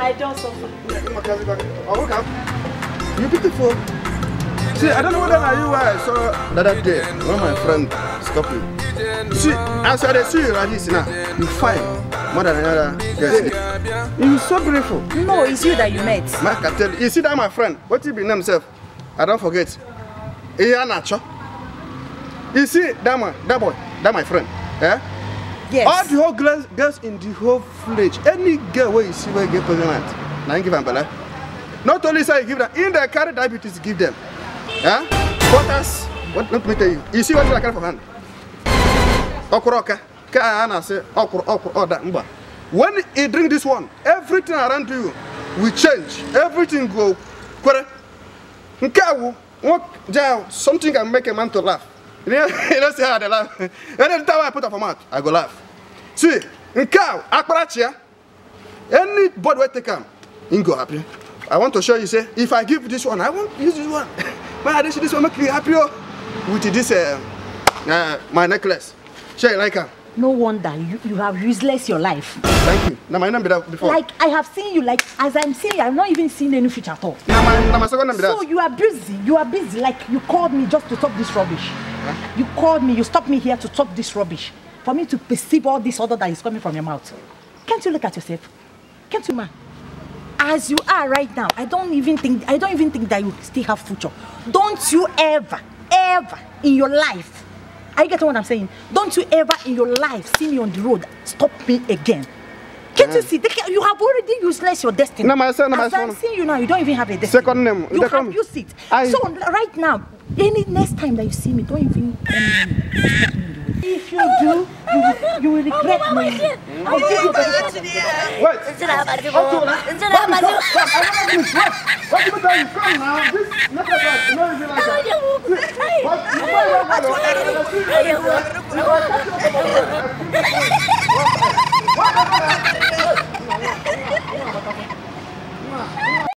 I don't suffer. You beautiful. See, I don't know whether you were I saw the other day when my friend stopped me. See, as I see you like this now, you fine more than another girl. You're so beautiful. No, it's you that you met. Mark, I tell you, see that my friend, what he be named himself? I don't forget. Nacho. You see that man, that boy, that my friend. Eh? Yes. All the whole girls in the whole village, any girl where you see where you get pregnant, now you give them bella. Not only say you give them, in the carry diabetes, give them. Huh? Quarters, what let me tell you. You see what I carry for hand? Okroka. When you drink this one, everything around you will change. Everything go. Something can make a man to laugh. You know, see how they laugh. Every time I put up a mouth, I go laugh. See, anybody will take him, he go happy. I want to show you, say, if I give this one, I want to use this one. Man, this one make me happy with this my necklace. Show you like her. No wonder you have useless your life. Thank you. Now my name be that before. Like I have seen you, like as I'm seeing you, I've not even seen any future at all. Now my second name be that. So you are busy. You are busy. Like you called me just to talk this rubbish. Huh? You called me. You stopped me here to talk this rubbish. For me to perceive all this order that is coming from your mouth. Can't you look at yourself? Can't you, man? As you are right now, I don't even think that you still have future. Don't you ever in your life. Are you getting what I'm saying? Don't you ever in your life see me on the road, stop me again. Can't you see? You have already useless your destiny. No, as I'm seeing you now, you don't even have a destiny. Second name. You have used it. So right now, any next time that you see me, don't even if you do, you will regret me. I'll give you the Wait. What?